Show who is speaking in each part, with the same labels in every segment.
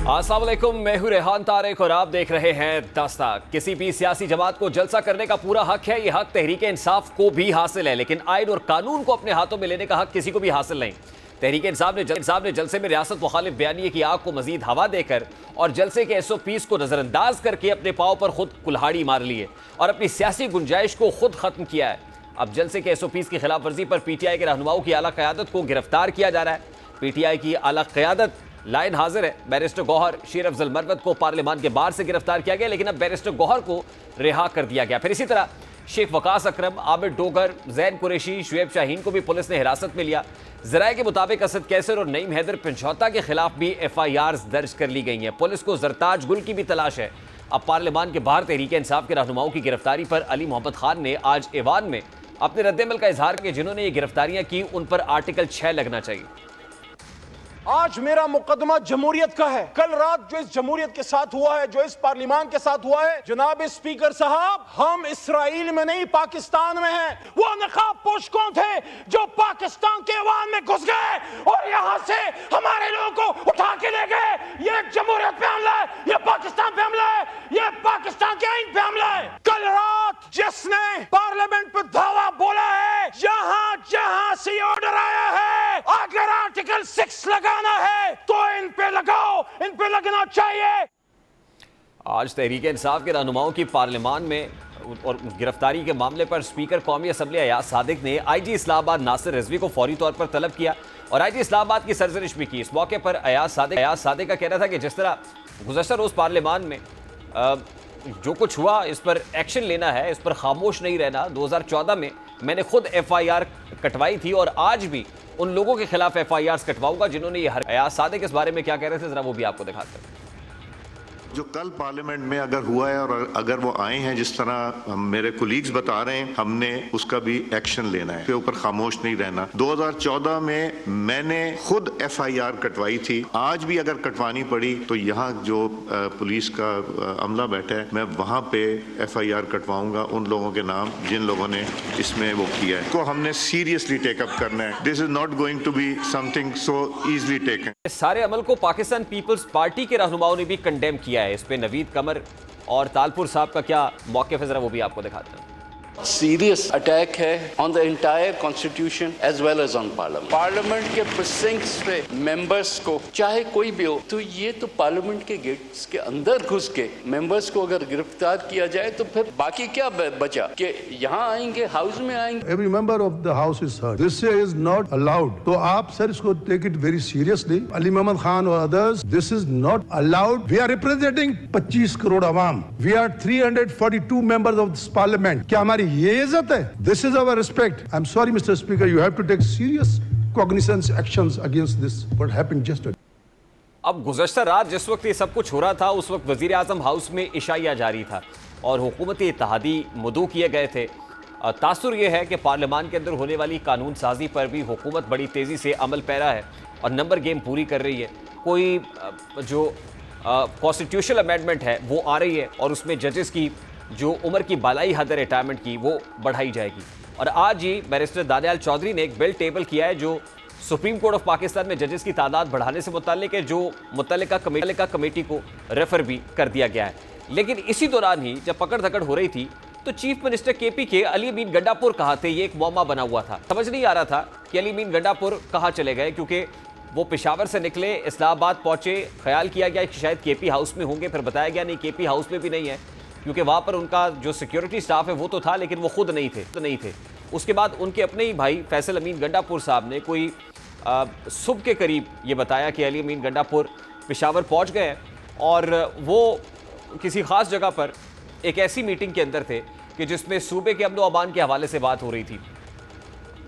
Speaker 1: अस्सलाम वालेकुम, मैं हूं रेहान तारिक और आप देख रहे हैं दस्तक। किसी भी सियासी जमात को जलसा करने का पूरा हक है। यह हक तहरीक इंसाफ को भी हासिल है, लेकिन आइन और कानून को अपने हाथों में लेने का हक किसी को भी हासिल नहीं। तहरीक इंसाफ ने जलसे में रियासत मुखालिफ बयानिए की आग को मजीद हवा देकर और जलसे के SOPs को नजरअंदाज करके अपने पांव पर खुद कुल्हाड़ी मार ली है और अपनी सियासी गुंजाइश को खुद खत्म किया है। अब जलसे के SOPs की खिलाफ वर्जी पर PTI के रहनुमाओं की आला क़यादत को गिरफ्तार किया जा रहा है। PTI की आला क़यादत लाइन हाजिर है। बैरिस्टर गौहर शेर अफजल मरवत को पार्लियामान के बाहर से गिरफ्तार किया गया, लेकिन अब बैरिस्टर गौहर को रिहा कर दिया गया। फिर इसी तरह शेख वकास अकरम, आमिर डोगर, जैन कुरैशी, शुएब शाहीन को भी पुलिस ने हिरासत में लिया। जराये के मुताबिक असद कैसर और नईम हैदर पंचौता के खिलाफ भी FIRs दर्ज कर ली गई हैं। पुलिस को जरताज गुल की भी तलाश है। अब पार्लियामान के बाहर तहरीक इंसाफ के रहनुमाओं की गिरफ्तारी पर अली मोहम्मद खान ने आज ऐवान में अपने रद्दमल का इजहार किया। जिन्होंने ये गिरफ्तारियां की उन पर आर्टिकल 6 लगना चाहिए।
Speaker 2: आज मेरा मुकदमा जमहूरियत का है। कल रात जो इस जमहूरियत के साथ हुआ है, जो इस पार्लियामान के साथ हुआ है, जनाब स्पीकर साहब, हम इसराइल में नहीं पाकिस्तान में हैं। वो नकाब पोश कौन थे जो पाकिस्तान के ऐवान में घुस गए और यहां से हमारे लोगों को उठा के ले गए? ये जमहूरियत पे हमला है, ये पाकिस्तान पे हमला है, ये पाकिस्तान के आइन पे हमला है। कल रात जिसने पार्लियामेंट पे धावा बोला है, जहां जहां से ऑर्डर आया है, अगर आर्टिकल 6 लगाना है तो इन पे लगाओ, इन पे लगना चाहिए।
Speaker 1: आज तहरीक इंसाफ के रहनुमाओं की पार्लियामान में और गिरफ्तारी के मामले पर स्पीकर कौमी असम्बली अयाज सादिक ने IG इस्लामाबाद नासिर रिजवी को फौरी तौर पर तलब किया और IG इस्लामाबाद की सरजरिश भी की। इस मौके पर अयाज सादिक का कहना था कि जिस तरह गुज़श्ता रोज़ पार्लियामान में जो कुछ हुआ इस पर एक्शन लेना है, इस पर खामोश नहीं रहना। 2014 में मैंने खुद FIR कटवाई थी और आज भी उन लोगों के खिलाफ FIRs कटवाऊंगा जिन्होंने ये अयाज सादिक इस बारे में क्या कह रहे थे, जरा वो भी आपको दिखाते हैं।
Speaker 3: जो कल पार्लियामेंट में अगर हुआ है और अगर वो आए हैं जिस तरह मेरे कुलीग्स बता रहे हैं, हमने उसका भी एक्शन लेना है, के ऊपर खामोश नहीं रहना। 2014 में मैंने खुद FIR कटवाई थी, आज भी अगर कटवानी पड़ी तो यहाँ जो पुलिस का अमला बैठा है, मैं वहाँ पे FIR कटवाऊंगा उन लोगों के नाम जिन लोगों ने इसमें वो किया है। को हमने सीरियसली टेकअप करना है। This is not going to be something so easily taken.
Speaker 1: इस सारे अमल को पाकिस्तान पीपल्स पार्टी के रहनुमाओं ने भी कंडेम किया है। इस पे नवीद कमर और तालपुर साहब का क्या मौक़िफ़ है, जरा वो भी आपको दिखाते हैं।
Speaker 4: सीरियस अटैक है on the entire constitution as well as on parliament. Parliament के प्रिसिंक्ट्स पे मेंबर्स को चाहे कोई भी हो, तो ये तो पार्लियामेंट के गेट्स के अंदर घुस के मेंबर्स को अगर गिरफ्तार किया जाए तो फिर बाकी क्या बचा कि यहाँ आएंगे, हाउस में आएंगे।
Speaker 5: Every member of the house is heard. This is not allowed. तो आप सर इसको take it very seriously. Ali Mohammad Khan और others, this is not allowed. We are representing 25 crore Awam. We are 342 members of this parliament. क्या हमारी ये इज्जत है? This is our respect. I'm sorry, Mr. Speaker, you have to take serious cognizance actions against this. What happened yesterday?
Speaker 1: अब गुज़श्ता रात जिस वक्त ये सब कुछ हो रहा था, उस वक्त वज़ीर आज़म हाउस में इशाइया जारी था और हुकूमती इत्तेहादी मुदू किए गए थे। तासुर ये है कि पार्लियामान के अंदर होने वाली कानून साजी पर भी हुकूमत बड़ी तेज़ी से अमल पैरा है और नंबर गेम पूरी कर रही है। कोई जो कॉन्स्टिट्यूशनल अमेंडमेंट है वो आ रही है और उसमें जजेस की जो उम्र की बालाई हद रिटायरमेंट की वो बढ़ाई जाएगी। और आज ही बैरिस्टर दानियाल चौधरी ने एक बिल टेबल किया है जो सुप्रीम कोर्ट ऑफ पाकिस्तान में जजेस की तादाद बढ़ाने से मुताल्लिक है, जो मुतल्लिका कमेटी को रेफर भी कर दिया गया है। लेकिन इसी दौरान ही जब पकड़ धकड़ हो रही थी तो चीफ मिनिस्टर KP के अली अमीन गंडापुर कहाँ थे, ये एक मौमा बना हुआ था। समझ नहीं आ रहा था कि अली अमीन गंडापुर कहाँ चले गए, क्योंकि वो पेशावर से निकले, इस्लामाबाद पहुँचे, ख्याल किया गया कि शायद KP हाउस में होंगे, फिर बताया गया नहीं KP हाउस में भी नहीं है, क्योंकि वहाँ पर उनका जो सिक्योरिटी स्टाफ है वो तो था लेकिन वो खुद नहीं थे। उसके बाद उनके अपने ही भाई फैसल अमीन गंडापुर साहब ने कोई सुबह के करीब ये बताया कि अली अमीन गंडापुर पेशावर पहुँच गए और वो किसी ख़ास जगह पर एक ऐसी मीटिंग के अंदर थे कि जिसमें सूबे के अमन व अमान के हवाले से बात हो रही थी।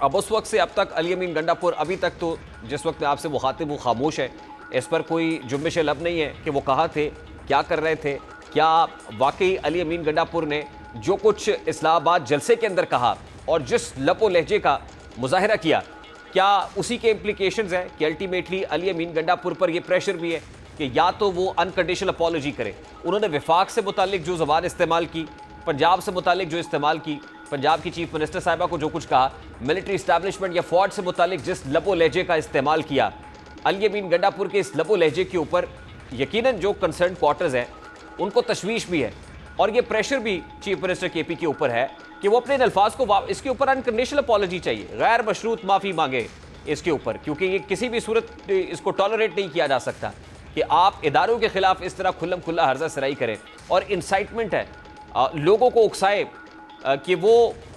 Speaker 1: अब उस वक्त से अब तक अली अमीन गंडापुर अभी तक तो जिस वक्त मैं आपसे मुखातिब हूँ खामोश है। इस पर कोई जुम्बिश लब नहीं है कि वो कहाँ थे, क्या कर रहे थे, क्या वाकई अली अमीन गंडापुर ने जो कुछ इस्लामाबाद जलसे के अंदर कहा और जिस लपो लहजे का मुजाहिरा किया, क्या उसी के इम्प्लीकेशंस हैं कि अल्टीमेटली अली अमीन गंडापुर पर यह प्रेशर भी है कि या तो वो अनकंडीशनल अपॉलॉजी करे। उन्होंने विफाक से मुतालिक जो ज़बान इस्तेमाल की, पंजाब से मुतालिक जो इस्तेमाल की, पंजाब की चीफ मिनिस्टर साहिबा को जो कुछ कहा, मिलिट्री इस्टेब्लिशमेंट या फौज से मुतालिक जिस लबो लहजे का इस्तेमाल किया, अली अमीन गंडापुर के इस लबो लहजे के ऊपर यकीनन जो कंसर्न क्वार्टर्स हैं उनको तशवीश भी है और ये प्रेशर भी चीफ मिनिस्टर केपी के ऊपर है कि वो अपने इन अल्फाज को इसके ऊपर अनकंडीशनल अपॉलॉजी चाहिए, गैर मशरूत माफ़ी मांगे इसके ऊपर, क्योंकि ये किसी भी सूरत इसको टॉलरेट नहीं किया जा सकता कि आप इदारों के खिलाफ इस तरह खुल्लम खुल्ला हर्जा सराई करें और इंसाइटमेंट है, लोगों को उकसाए कि वो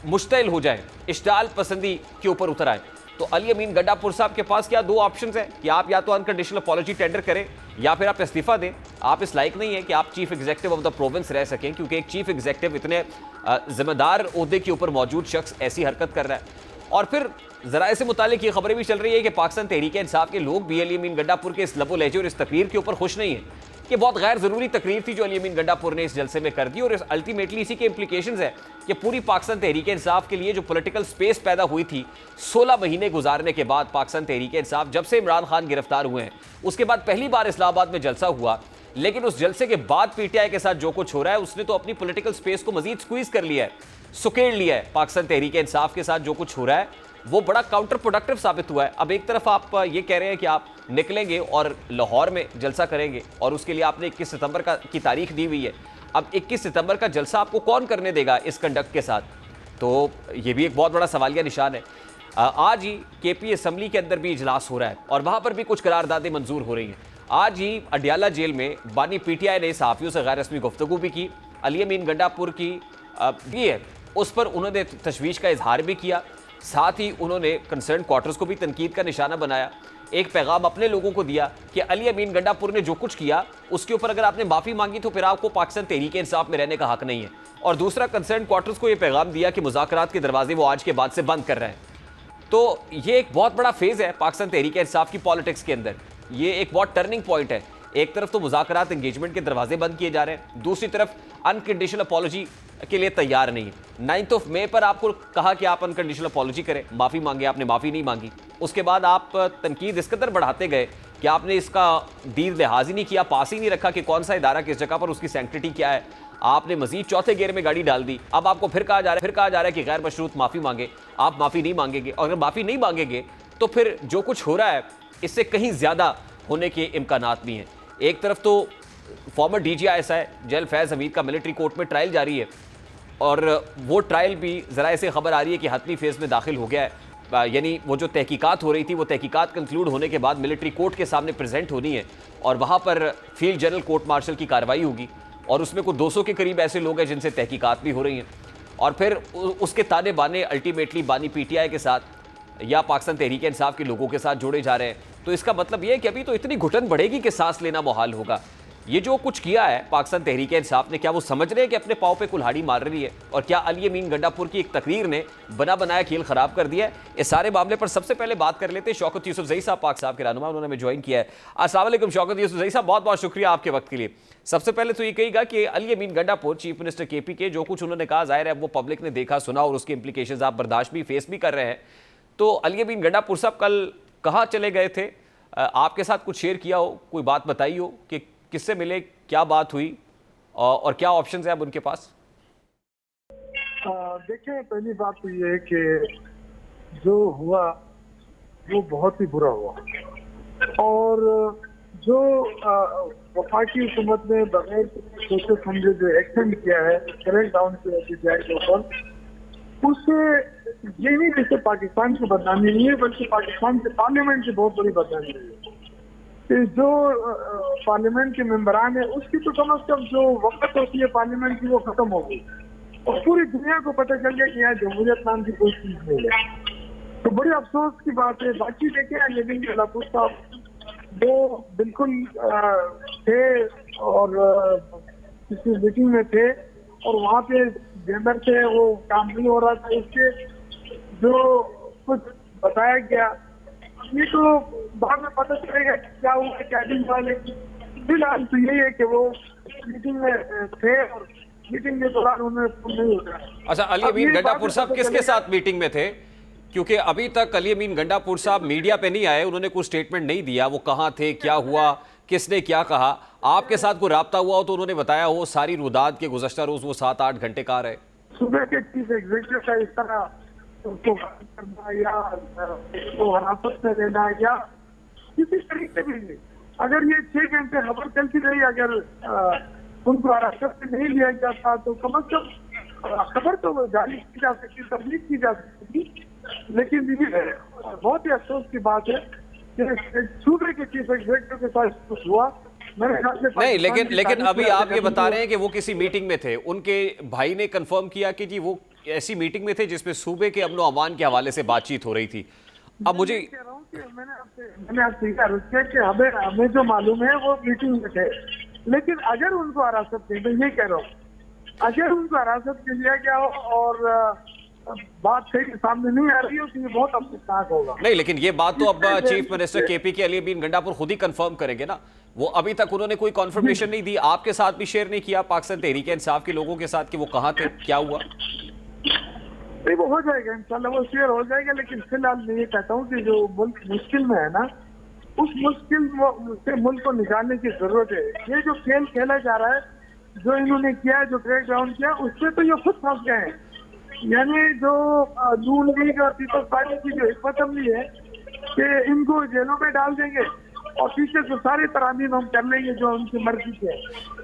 Speaker 1: मुश्तइल हो जाए, इश्ताल पसंदी के ऊपर उतर आए। तो अली अमीन गंडापुर साहब के पास क्या दो ऑप्शंस हैं कि आप या तो अनकंडीशनल अपॉलॉजी टेंडर करें या फिर आप इस्तीफा दें। आप इस लायक नहीं है कि आप chief executive of the province रह सकें, क्योंकि एक चीफ एग्जीक्यूटिव इतने जिम्मेदार ओहदे के ऊपर मौजूद शख्स ऐसी हरकत कर रहा है। और फिर ज़राए से मुतालिक ये खबरें भी चल रही है कि पाकिस्तान तहरीक इंसाफ के लोग भी अली अमीन गंडापुर के इस लबो लहजे और इस तकरीर के ऊपर खुश नहीं है कि बहुत गैर ज़रूरी तकरीर थी जो अली अमीन गंडापुर ने इस जलसे में कर दी, और अल्टीमेटली इसी के इम्प्लीकेशंस है कि पूरी पाकिस्तान तहरीक इंसाफ के लिए जो पॉलिटिकल स्पेस पैदा हुई थी 16 महीने गुजारने के बाद, पाकिस्तान तहरीक इंसाफ जब से इमरान खान गिरफ्तार हुए हैं उसके बाद पहली बार इस्लामाबाद में जलसा हुआ, लेकिन उस जलसे के बाद पीटीआई के साथ जो कुछ हो रहा है उसने तो अपनी पॉलिटिकल स्पेस को मजीद स्क्वीज कर लिया है, सुकेड़ लिया है। पाकिस्तान तहरीक इंसाफ के साथ जो कुछ हो रहा है वो बड़ा काउंटर प्रोडक्टिव साबित हुआ है। अब एक तरफ आप ये कह रहे हैं कि आप निकलेंगे और लाहौर में जलसा करेंगे और उसके लिए आपने 21 सितंबर की तारीख दी हुई है। अब 21 सितंबर का जलसा आपको कौन करने देगा इस कंडक्ट के साथ? तो ये भी एक बहुत बड़ा सवालिया निशान है। आज ही केपी असम्बली के अंदर भी इजलास हो रहा है और वहाँ पर भी कुछ करारदादें मंजूर हो रही हैं। आज ही अडियाला जेल में बानी पीटीआई ने सहाफ़ियों से गैर रस्मी गुफ्तगू भी की, अली अमीन गंडापुर की भी है उस पर उन्होंने तशवीश का इजहार भी किया, साथ ही उन्होंने कंसर्न क्वार्टर्स को भी तनकीद का निशाना बनाया। एक पैगाम अपने लोगों को दिया कि अली अमीन गंडापुर ने जो कुछ किया उसके ऊपर अगर आपने माफ़ी मांगी तो फिर आपको पाकिस्तान तहरीक इंसाफ में रहने का हक नहीं है। और दूसरा, कंसर्न क्वार्टर्स को यह पैगाम दिया कि मुज़ाकरात के दरवाजे वो आज के बाद से बंद कर रहे हैं। तो ये एक बहुत बड़ा फेज़ है पाकिस्तान तहरीक इंसाफ की पॉलिटिक्स के अंदर, ये एक बहुत टर्निंग पॉइंट है। एक तरफ तो मुज़ाकरात एंगेजमेंट के दरवाजे बंद किए जा रहे हैं, दूसरी तरफ अनकंडीशनल अपॉलॉजी के लिए तैयार नहीं है। 9 मई पर आपको कहा कि आप अनकंडीशनल अपॉलॉजी करें, माफ़ी मांगे, आपने माफ़ी नहीं मांगी। उसके बाद आप तनकीद इस कदर बढ़ाते गए कि आपने इसका दीर लिहाज ही नहीं किया, पास ही नहीं रखा कि कौन सा इदारा किस जगह पर, उसकी सैंक्टिटी क्या है। आपने मजीद चौथे गेयर में गाड़ी डाल दी। अब आपको फिर कहा जा रहा है कि गैर मशरूत माफ़ी मांगे, आप माफ़ी नहीं मांगेंगे, और अगर माफ़ी नहीं मांगेंगे तो फिर जो कुछ हो रहा है इससे कहीं ज़्यादा होने के इम्कानात भी हैं। एक तरफ तो फॉर्मर DGI जेल फैज़ हमीद का मिलिट्री कोर्ट में ट्रायल जारी है और वो ट्रायल भी ज़राए से खबर आ रही है कि हतमी फेज़ में दाखिल हो गया है, यानी वो जो तहकीकात हो रही थी वो तहकीकात कंक्लूड होने के बाद मिलिट्री कोर्ट के सामने प्रेजेंट होनी है और वहाँ पर फील्ड जनरल कोर्ट मार्शल की कार्रवाई होगी और उसमें कुछ 200 के करीब ऐसे लोग हैं जिनसे तहकीकात भी हो रही हैं और फिर उसके ताने बाने अल्टीमेटली बानी पीटीआई के साथ या पाकिस्तान तहरीक इंसाफ के लोगों के साथ जोड़े जा रहे हैं। तो इसका मतलब यह है कि अभी तो इतनी घुटन बढ़ेगी कि सांस लेना मुहाल होगा। ये जो कुछ किया है पाकिस्तान तहरीक इंसाफ ने, क्या वो समझ रहे हैं कि अपने पाँव पे कुल्हाड़ी मार रही है? और क्या अली अमीन गंडापुर की एक तकरीर ने बना बनाया खेल खराब कर दिया है? इस सारे मामले पर सबसे पहले बात कर लेते हैं शौकत यूसुफजई साहब, पाक साहब के रहनुमा, उन्होंने हमें ज्वाइन किया है। अस्सलाम वालेकुम शौकत यूसुफजई साहब, बहुत बहुत शुक्रिया आपके वक्त के लिए। सबसे पहले तो ये कहिएगा कि अली अमीन गंडापुर चीफ मिनिस्टर केपी के जो कुछ उन्होंने कहा, जाहिर है वो पब्लिक ने देखा सुना और उसके इंप्लीकेशंस आप बर्दाश्त भी फेस भी कर रहे हैं। तो अली अमीन गंडापुर साहब कल कहाँ चले गए थे? आपके साथ कुछ शेयर किया हो, कोई बात बताई हो कि किससे मिले, क्या बात हुई और क्या ऑप्शंस हैं अब उनके पास?
Speaker 6: देखिए, पहली बात तो ये है कि जो हुआ वो बहुत ही बुरा हुआ और जो वफाकी हुकूमत ने बगैर सोचे समझे जो एक्शन किया है करेक्ट डाउन के ऊपर, उससे ये नहीं जैसे पाकिस्तान की बदनामी नहीं है बल्कि पाकिस्तान के पार्लियामेंट की बहुत बड़ी बदनामी है। जो पार्लियामेंट के मेंबरान है उसकी तो कम से कम जो वक्त होती है पार्लियामेंट की वो खत्म हो गई और पूरी दुनिया को पता चल गया कि यहाँ जमहूरियत नाम की कोई चीज नहीं है। तो बड़ी अफसोस की बात है। बाकी देखें अली अमीन गंडापुर साहब वो बिल्कुल थे और किसी मीटिंग में थे और वहाँ पे जेंडर थे, वो काम नहीं हो रहा था। उसके जो कुछ बताया गया ये तो बाद में पता चलेगा क्या हुआ क्या नहीं हुआ, लेकिन फिलहाल तो यही है कि वो मीटिंग में थे और मीटिंग के दौरान उन्हें नहीं होता।
Speaker 1: अच्छा, अली अमीन गंडापुर साहब किसके साथ मीटिंग में थे? क्योंकि अभी तक अली अमीन गंडापुर साहब मीडिया पे नहीं आए, उन्होंने कोई स्टेटमेंट नहीं दिया, वो कहाँ थे, क्या हुआ, किसने क्या कहा? आपके साथ कोई राब्ता हुआ हो तो उन्होंने बताया हो सारी रुदाद के गुज़श्ता रोज वो 7-8 घंटे कहाँ रहे?
Speaker 6: सुबह के चीफ एग्जीक्यूटिव का इस तरह उसको करना या उसको हिरासत में लेना या किसी तरीके से भी अगर ये 6 घंटे खबर चलती रही, अगर उनको हिरासत में नहीं लिया जाता तो कम से कम खबर तो जारी की जा सकती, तबलीग की जा सकती। लेकिन ये बहुत ही अफसोस की बात है कि सूबे के चीफ एग्जीक्यूटिव के साथ कुछ हुआ। मेरे ख्याल से
Speaker 1: नहीं, लेकिन अभी आप ये बता रहे हैं कि वो किसी मीटिंग में थे, उनके भाई ने कंफर्म किया कि जी वो ऐसी मीटिंग में थे जिसमें सूबे के अमन अमान के हवाले से बातचीत हो रही थी। अब मुझे
Speaker 6: कह रहा हूं कि मैंने आपसे अर्ज किया कि हमें जो मालूम है वो मीटिंग में थे, लेकिन अगर उनको हिरासत में, मैं ये कह रहा हूँ, अगर उनको हिरासत में लिया गया हो और बात सही सामने नहीं आ रही हो तो ये बहुत अफसोसनाक होगा।
Speaker 1: नहीं, लेकिन ये बात तो अब चीफ मिनिस्टर केपी के अली अमीन गंडापुर खुद ही कंफर्म करेंगे ना। वो अभी तक उन्होंने कोई कॉन्फर्मेशन नहीं दी, आपके साथ भी शेयर नहीं किया, पाकिस्तान तहरीक इंसाफ के लोगों के साथ कि वो कहाँ थे, क्या हुआ।
Speaker 6: नहीं, वो हो जाएगा इंशाल्लाह, वो शेयर हो जाएगा। लेकिन फिलहाल मैं ये कहता हूँ कि जो मुल्क मुश्किल में है ना, उस मुश्किल से मुल्क को निकालने की जरूरत है। ये जो खेल खेला जा रहा है, जो इन्होंने किया, जो क्रैक डाउन किया, उससे तो ये खुद फंस गए हैं। यानी जो नून लीग और पीपल्स पार्टी की जो हिकमत अमली है कि इनको जेलों में डाल देंगे और पीछे से सारे तरामीम हम कर लेंगे जो उनकी मर्जी के,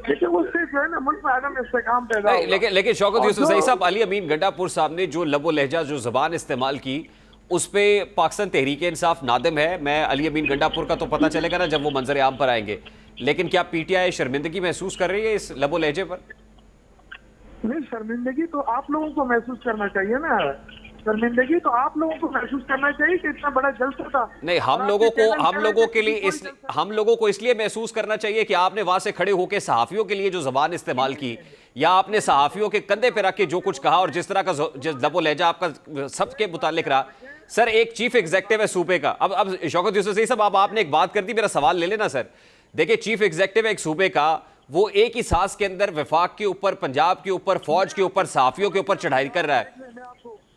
Speaker 6: लेकिन उससे जो है ना मुल्क में आदम इस्तेकाम पैदा होगा।
Speaker 1: लेकिन शौकत यूसुफ ज़ई साहब, अली अमीन गंडापुर साहब ने जो लबो लहजा जो जबान इस्तेमाल की, उस पे पाकिस्तान तहरीक इंसाफ नादिम है। मैं अली अमीन गंडापुर का तो पता चलेगा ना जब वो मंजर आम पर आएंगे, लेकिन क्या पीटीआई शर्मिंदगी महसूस कर रही है इस लबो लहजे पर?
Speaker 6: नहीं, शर्मिंदगी तो आप लोगों को महसूस करना चाहिए ना, शर्मिंदगी तो आप लोगों को महसूस करना चाहिए कि इतना बड़ा जलसा था।
Speaker 1: नहीं, हम लोगों को इसलिए महसूस करना चाहिए कि आपने वहां से खड़े होकर सहाफियों के लिए जो जबान इस्तेमाल की, या आपने सहाफियों के कंधे पे रख के जो कुछ कहा और जिस तरह का लबो लहजा आपका सबके मुतालिक रहा। सर, एक चीफ एग्जीक्यूटिव है सूबे का। अब शौकत यूसुफ ज़ई साहब, आपने एक बात कर दी, मेरा सवाल ले लेना सर। देखिए, चीफ एग्जीक्यूटिव है एक सूबे का, वो एक ही सांस के अंदर वफाक के ऊपर, पंजाब के ऊपर, फौज के ऊपर, सहाफियों के ऊपर चढ़ाई कर रहा है।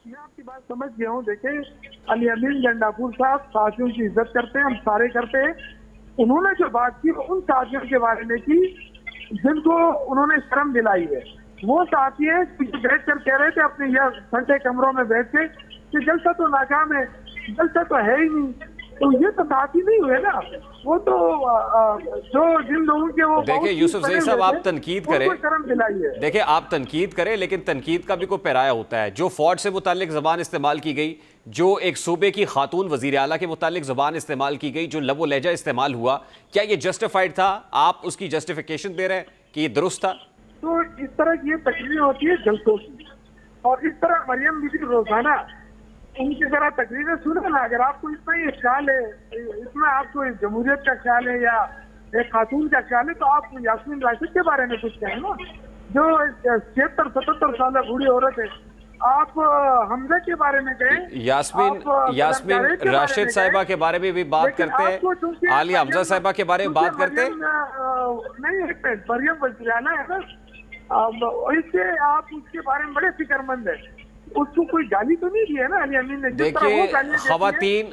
Speaker 6: मैं आपकी बात समझ गया हूँ। देखिए, अली अमीन गंडापुर साहब साथियों की इज्जत करते हैं, हम सारे करते हैं। उन्होंने जो बात की उन साथियों के बारे में की जिनको उन्होंने शर्म दिलाई है। वो साथी है बैठ कर कह रहे थे अपने यह ठंडे कमरों में बैठ के कि जलसा तो नाकाम है, जलसा तो है ही नहीं। तो ये तो साथी नहीं हुए ना, वो तो जो जिन लोगों के वो।
Speaker 1: देखिए यूसुफ ज़ई साहब, आप तनकीद करें,
Speaker 6: शर्म दिलाई है।
Speaker 1: देखिए आप तनकीद करें, लेकिन तनकीद का भी कोई पैराया होता है। जो फौज से मुतालिक ज़बान इस्तेमाल की गई, जो एक सूबे की खातून वज़ीर आला के मुतालिक ज़बान इस्तेमाल की गई, जो लबो लहजा इस्तेमाल हुआ, क्या ये जस्टिफाइड था? आप उसकी जस्टिफिकेशन दे रहे हैं कि ये दुरुस्त था?
Speaker 6: तो इस तरह की तकरीरें होती है जलसों की, और इस तरह मरियम बीबी रोजाना उनकी जरा तकरीरें सुने ना। अगर आपको इतना ही ख्याल है, इसमें आपको जमहूरियत का ख्याल है या एक खातून का ख्याल है, तो आप यास्मीन राशिद के बारे में कुछ कहें ना, जो 76-77 साल बूढ़ी औरत है। आप हमजा के बारे में कहें,
Speaker 1: यास्मीन राशिद साहिबा के बारे में भी बात करते हैं, आलिया हमजा साहिबा के बारे में बात करते हैं।
Speaker 6: नहीं, एक मिनट, मरियम वज़ीराना है ना, इससे आप उसके बारे में बड़े फिक्रमंद है। उसको कोई गाली तो नहीं दी है ना अली अमीन ने?
Speaker 1: देखिए,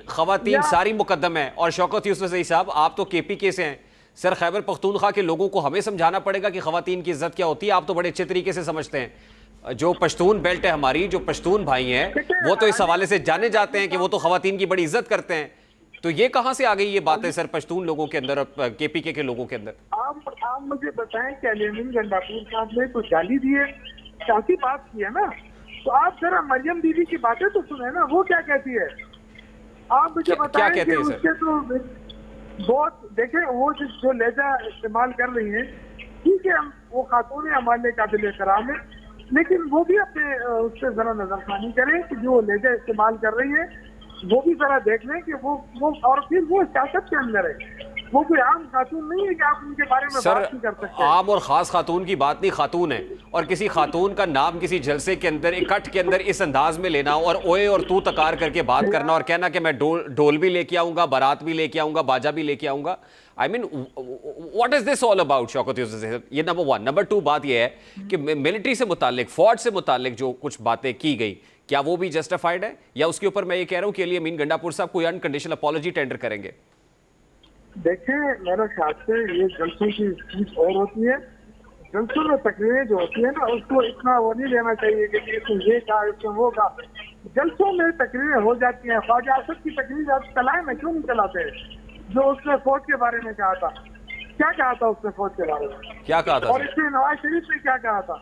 Speaker 1: खवातीन सारी मुकद्दम है। और शौकत यूसुफ ज़ई साहब, आप तो केपीके से हैं सर, खैबर पख्तूनख्वा के लोगों को हमें समझाना पड़ेगा कि खवातीन की इज्जत क्या होती है। आप तो बड़े अच्छे तरीके से समझते हैं। जो पश्तून बेल्ट है हमारी, जो पश्तून भाई हैं, वो तो इस हवाले से जाने जाते हैं कि वो तो खवातीन की बड़ी इज्जत करते हैं। तो ये कहाँ से आ गई ये बातें सर पश्तून लोगों के अंदर और केपीके के लोगों के अंदर?
Speaker 6: आप मुझे बताएं कि अली अमीन गंडापुर साहब ने कुछ गाली दी है, काफी बात की है ना? तो आप जरा मरियम बीबी की बातें तो सुने ना, वो क्या कहती है। आप मुझे बताएं कि उसके तो बहुत देखें, वो जो लहजा इस्तेमाल कर रही है, ठीक है, वो खातून है, हमारे लिए काबिल एहतराम है, लेकिन वो भी अपने उससे जरा नजरसानी करें कि जो लहजा इस्तेमाल कर रही है वो भी जरा देख लें कि वो और फिर वो सियासत के अंदर है, वो कोई आम खातून नहीं है कि आप उनके बारे में बात नहीं कर सकते।
Speaker 1: आम और खास खातून की बात नहीं, खातून है, और किसी खातून का नाम किसी जलसे के अंदर, इकट्ठ के अंदर इस अंदाज में लेना और ओए और तू तकार करके बात करना और कहना कि मैं ढोल भी लेके आऊंगा, बारात भी लेके आऊंगा, बाजा भी लेके आऊंगा। I mean what is this all about Shaukat Yusuf? ये नंबर 1। नंबर 2 बात यह है कि मिलिट्री से मुतालिक, फौज से मुतालिक जो कुछ बातें की गई, क्या वो भी जस्टिफाइड है, या उसके ऊपर मैं ये कह रहा हूं कि अली अमीन गंडापुर साहब कोई अनकंडीशनल अपॉलॉजी टेंडर करेंगे?
Speaker 6: देखें, मेरे ख्याल से ये जलसों की चीज और होती है। जलसों में तकरीरें जो होती है ना, उसको इतना वो नहीं लेना चाहिए कि इसमें ये कहा, इसमें वो कहा। जलसों में तकरीरें हो जाती हैं। ख्वाजा आसद की तकरीर आप चलाएं ना, क्यों नहीं चलाते? जो उसने फौज के बारे में कहा था, क्या कहा था उसने फौज के बारे में,
Speaker 1: क्या कहा था
Speaker 6: और
Speaker 1: सर?
Speaker 6: इसमें नवाज शरीफ ने क्या कहा था।